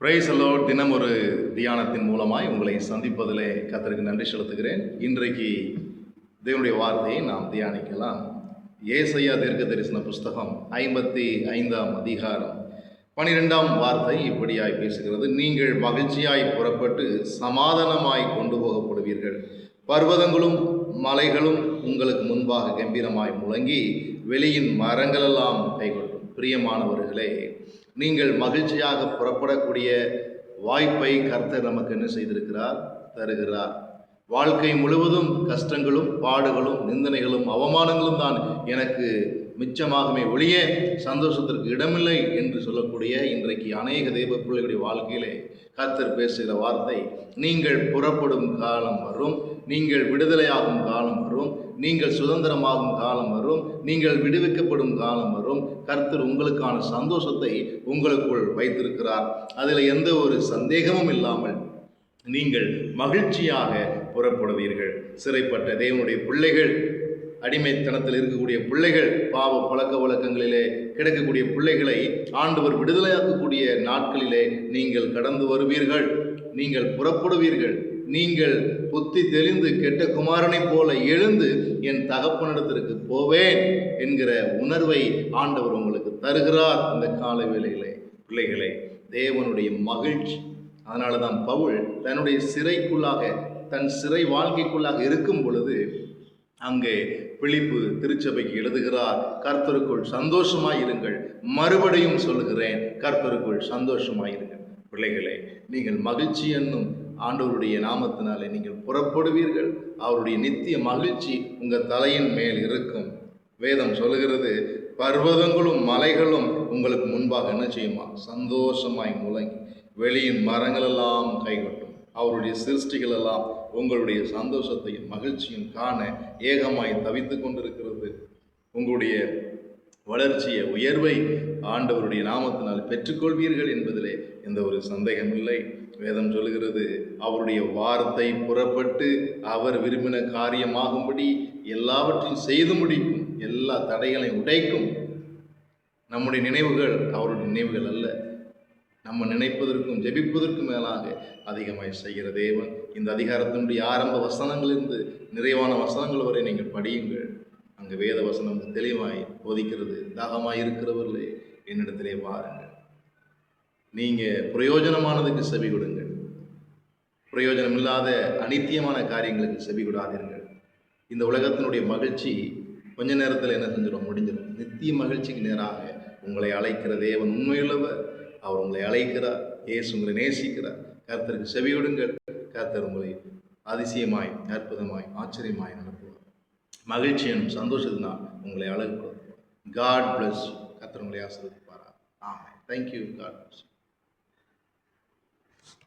Praise the Lord. தினம் ஒரு தியானத்தின் மூலமாய் உங்களை சந்திப்பதிலே கர்த்தருக்கு நன்றி செலுத்துகிறேன். இன்றைக்கு தேவனுடைய வார்த்தையை நாம் தியானிக்கலாம். ஏசாயா தீர்க்க தரிசன புஸ்தகம் 55ஆம் அதிகாரம் 12ஆம் வார்த்தை இப்படியாய் பேசுகிறது. நீங்கள் மகிழ்ச்சியாய் புறப்பட்டு சமாதானமாய் கொண்டு போகப்படுவீர்கள். பர்வதங்களும் மலைகளும் உங்களுக்கு முன்பாக கம்பீரமாய் முழங்கி வெளியின் மரங்களெல்லாம் கைகொள்ளும். பிரியமானவர்களே, நீங்கள் மகிழ்ச்சியாக புறப்படக்கூடிய வாய்ப்பை கர்த்தர் நமக்கு என்ன செய்திருக்கிறார்? தருகிறார். வாழ்க்கை முழுவதும் கஷ்டங்களும் பாடுகளும் நிந்தனைகளும் அவமானங்களும் தான் எனக்கு மிச்சமாகவே ஒழிய சந்தோஷத்திற்கு இடமில்லை என்று சொல்லக்கூடிய இன்றைக்கு அநேக தேவ பிள்ளைகளுடைய வாழ்க்கையிலே கர்த்தர் பேசுகிற வார்த்தை, நீங்கள் புறப்படும் காலம் வரும், நீங்கள் விடுதலையாகும் காலம் வரும், நீங்கள் சுதந்திரமாகும் காலம் வரும், நீங்கள் விடுவிக்கப்படும் காலம் வரும். கர்த்தர் உங்களுக்கான சந்தோஷத்தை உங்களுக்குள் வைத்திருக்கிறார். அதில் எந்த ஒரு சந்தேகமும் இல்லாமல் நீங்கள் மகிழ்ச்சியாக புறப்படுவீர்கள். சிறைப்பட்ட தேவனுடைய பிள்ளைகள், அடிமைத்தனத்தில் இருக்கக்கூடிய பிள்ளைகள், பாவ பழக்க வழக்கங்களிலே கிடக்கக்கூடிய பிள்ளைகளை ஆண்டவர் விடுதலையாக்கக்கூடிய நாட்களிலே நீங்கள் கடந்து வருவீர்கள். நீங்கள் புறப்படுவீர்கள். நீங்கள் புத்தி தெளிந்து கெட்ட குமாரனை போல எழுந்து என் தகப்பனிடத்திற்கு போவேன் என்கிற உணர்வை ஆண்டவர் உங்களுக்கு தருகிறார். இந்த கால வேளையிலே பிள்ளைகளே, தேவனுடைய மகிழ்ச்சி. அதனால தான் பவுல் தன்னுடைய சிறைக்குள்ளாக, தன் சிறை வாழ்க்கைக்குள்ளாக இருக்கும் பொழுது அங்கே பிலிப்பு திருச்சபைக்கு எழுதுகிறார், கர்த்தருக்குள் சந்தோஷமாயிருங்கள். மறுபடியும் சொல்லுகிறேன், கர்த்தருக்குள் சந்தோஷமாயிருங்கள். பிள்ளைகளே, நீங்கள் மகிழ்ச்சி என்னும் ஆண்டவருடைய நாமத்தினாலே நீங்கள் புறப்படுவீர்கள். அவருடைய நித்திய மகிழ்ச்சி உங்கள் தலையின் மேல் இருக்கும். வேதம் சொல்லுகிறது, பர்வதங்களும் மலைகளும் உங்களுக்கு முன்பாக என்ன செய்யுமா? சந்தோஷமாய் முழங்கி வெளியின் மரங்களெல்லாம் கைகொட்டும். அவருடைய சிருஷ்டிகள் எல்லாம் உங்களுடைய சந்தோஷத்தையும் மகிழ்ச்சியும் காண ஏகமாய் தவித்து கொண்டிருக்கிறது. உங்களுடைய வளர்ச்சியை, உயர்வை ஆண்டவருடைய நாமத்தினால் பெற்றுக்கொள்வீர்கள் என்பதிலே எந்த ஒரு சந்தேகமில்லை. வேதம் சொல்லுகிறது, அவருடைய வார்த்தை புறப்பட்டு அவர் விரும்பின காரியமாகும்படி எல்லாவற்றையும் செய்து முடிக்கும். எல்லா தடைகளையும் உடைக்கும். நம்முடைய நினைவுகள் அவருடைய நினைவுகள் அல்ல. நம்ம நினைப்பதற்கும் ஜெபிப்பதற்கும் மேலாக அதிகமாய் செய்கிற தேவன். இந்த அதிகாரத்தினுடைய ஆரம்ப வசனங்களிலிருந்து நிறைவான வசனங்கள் வரை நீங்கள் படியுங்கள். அங்கு வேத வசனம் தெளிவாய் போதிக்கிறது. தாகமாய் இருக்கிறவர்களே, என்னிடத்திலே வாருங்கள். நீங்கள் பிரயோஜனமானதுக்கு செவி கொடுங்கள். பிரயோஜனம் இல்லாத அனித்தியமான காரியங்களுக்கு செவி கொடாதீர்கள். இந்த உலகத்தினுடைய மகிழ்ச்சி கொஞ்ச நேரத்தில் என்ன செஞ்சிடும்? முடிஞ்சிடும். நித்திய மகிழ்ச்சிக்கு நேராக உங்களை அழைக்கிற தேவன் உண்மையுள்ளவர். அவர் உங்களை அழைக்கிறார். இயேசு உங்களை நேசிக்கிறார். கர்த்தருக்கு செவி கொடுங்கள். கர்த்தர் உங்களை அதிசயமாய், அற்புதமாய், ஆச்சரியமாய் நடத்துவார். மகிழ்ச்சி எனும் சந்தோஷத்தினால் உங்களை அழகுபடுத்துவார். God plus. கர்த்தர் உங்களை ஆசீர்வதிப்பார். ஆமென். தேங்க்யூ. God plus.